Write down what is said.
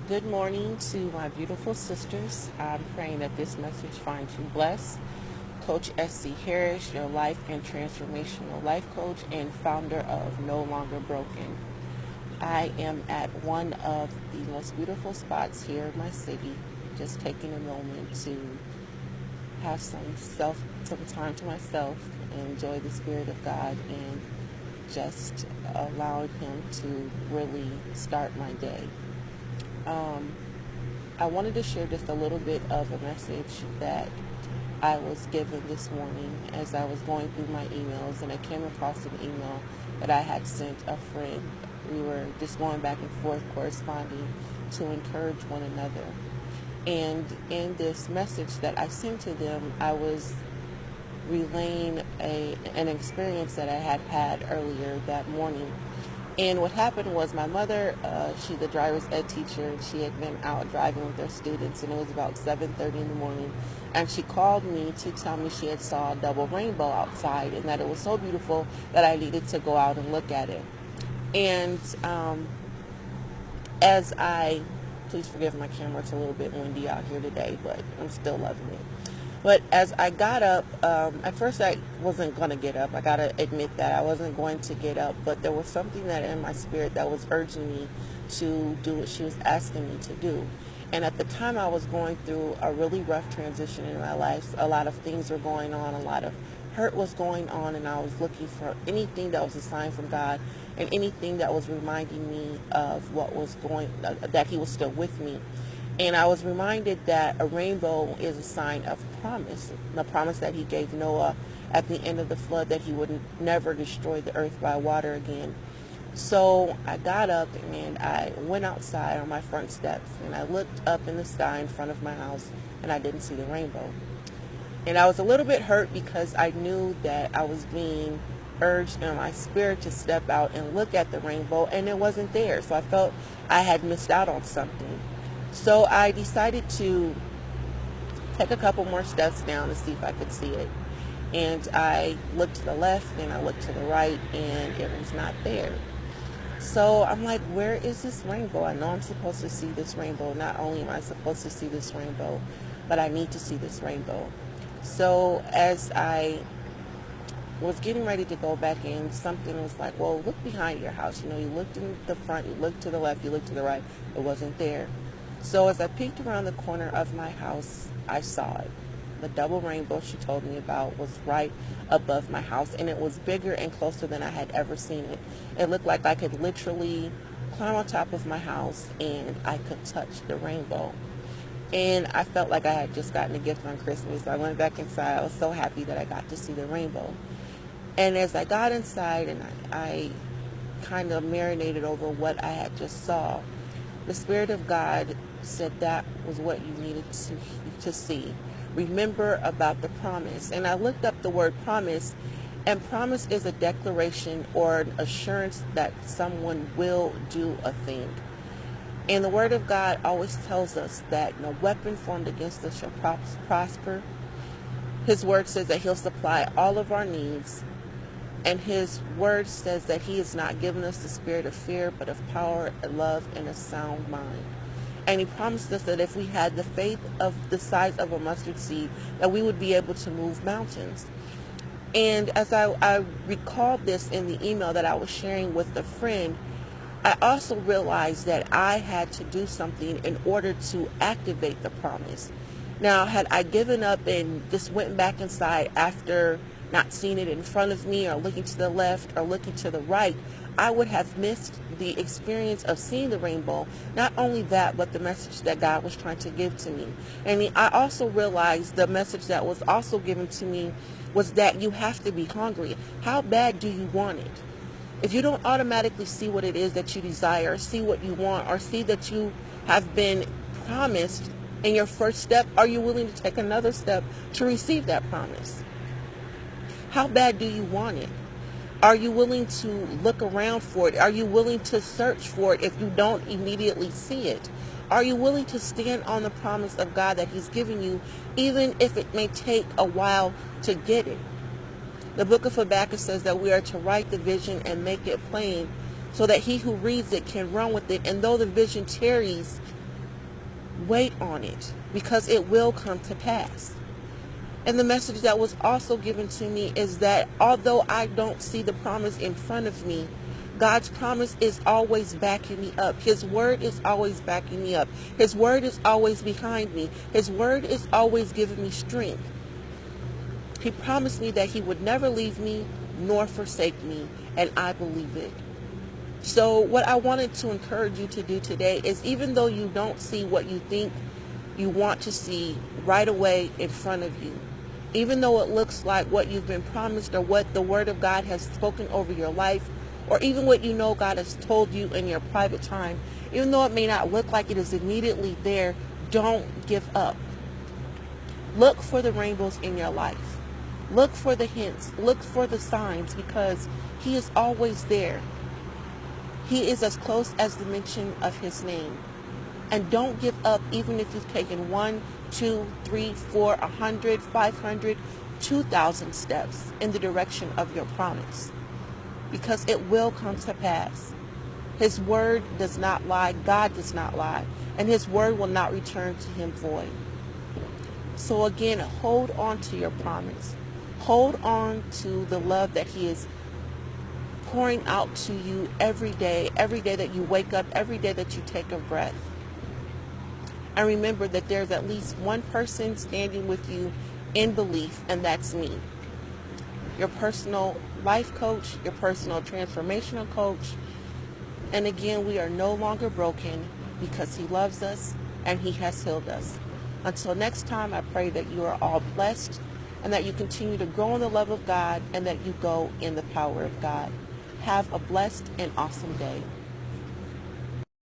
Good morning to my beautiful sisters. I'm praying that this message finds you blessed. Coach S.C. Harris, your life and transformational life coach and founder of No Longer Broken. I am at one of the most beautiful spots here in my city, just taking a moment to have some time to myself and enjoy the Spirit of God and just allowing Him to really start my day. I wanted to share just a little bit of a message that I was given this morning as I was going through my emails, and I came across an email that I had sent a friend. We were just going back and forth corresponding to encourage one another. And in this message that I sent to them, I was relaying an experience that I had had earlier that morning. And what happened was my mother, she's a driver's ed teacher, and she had been out driving with her students, and it was about 7:30 in the morning. And she called me to tell me she had saw a double rainbow outside and that it was so beautiful that I needed to go out and look at it. And as I, please forgive my camera, it's a little bit windy out here today, but I'm still loving it. But as I got up, at first I wasn't going to get up. I got to admit that I wasn't going to get up, but there was something that in my spirit that was urging me to do what she was asking me to do. And at the time I was going through a really rough transition in my life. A lot of things were going on, a lot of hurt was going on, and I was looking for anything that was a sign from God and anything that was reminding me of what was going, that He was still with me. And I was reminded that a rainbow is a sign of promise, the promise that He gave Noah at the end of the flood, that He would never destroy the earth by water again. So I got up and I went outside on my front steps and I looked up in the sky in front of my house and I didn't see the rainbow. And I was a little bit hurt because I knew that I was being urged in my spirit to step out and look at the rainbow, and it wasn't there. So I felt I had missed out on something. So I decided to take a couple more steps down to see if I could see it. And I looked to the left and I looked to the right, and it was not there. So I'm like, where is this rainbow? I know I'm supposed to see this rainbow. Not only am I supposed to see this rainbow, but I need to see this rainbow. So as I was getting ready to go back in, something was like, well, look behind your house. You know, you looked in the front, you looked to the left, you looked to the right. It wasn't there. So as I peeked around the corner of my house, I saw it. The double rainbow she told me about was right above my house, and it was bigger and closer than I had ever seen it. It looked like I could literally climb on top of my house and I could touch the rainbow. And I felt like I had just gotten a gift on Christmas. So I went back inside. I was so happy that I got to see the rainbow. And as I got inside and I kind of marinated over what I had just saw, the Spirit of God said that was what you needed to see. Remember about the promise. And I looked up the word promise, and promise is a declaration or an assurance that someone will do a thing. And the Word of God always tells us that no weapon formed against us shall prosper. His Word says that He'll supply all of our needs. And His Word says that He has not given us the spirit of fear, but of power, and love, and a sound mind. And He promised us that if we had the faith of the size of a mustard seed, that we would be able to move mountains. And as I recalled this in the email that I was sharing with a friend, I also realized that I had to do something in order to activate the promise. Now, had I given up and just went back inside after not seeing it in front of me or looking to the left or looking to the right, I would have missed the experience of seeing the rainbow. Not only that, but the message that God was trying to give to me. And I also realized the message that was also given to me was that you have to be hungry. How bad do you want it? If you don't automatically see what it is that you desire, see what you want, or see that you have been promised in your first step, are you willing to take another step to receive that promise? How bad do you want it? Are you willing to look around for it? Are you willing to search for it if you don't immediately see it? Are you willing to stand on the promise of God that He's given you, even if it may take a while to get it? The book of Habakkuk says that we are to write the vision and make it plain so that he who reads it can run with it. And though the vision tarries, Wait on it, because it will come to pass. And the message that was also given to me is that although I don't see the promise in front of me, God's promise is always backing me up. His word is always backing me up. His word is always behind me. His word is always giving me strength. He promised me that he would never leave me nor forsake me, and I believe it. So what I wanted to encourage you to do today is, even though you don't see what you think you want to see right away in front of you, even though it looks like what you've been promised or what the word of God has spoken over your life, or even what you know God has told you in your private time, even though it may not look like it is immediately there, don't give up. Look for the rainbows in your life. Look for the hints. Look for the signs, because he is always there. He is as close as the mention of his name. And don't give up, even if you've taken 1, 2, 3, 4, 100, 500, 2,000 steps in the direction of your promise, because it will come to pass. His word does not lie. God does not lie. And his word will not return to him void. So again, hold on to your promise. Hold on to the love that he is pouring out to you every day that you wake up, every day that you take a breath. And remember that there's at least one person standing with you in belief, and that's me. Your personal life coach, your personal transformational coach. And again, we are no longer broken, because he loves us and he has healed us. Until next time, I pray that you are all blessed, and that you continue to grow in the love of God, and that you go in the power of God. Have a blessed and awesome day.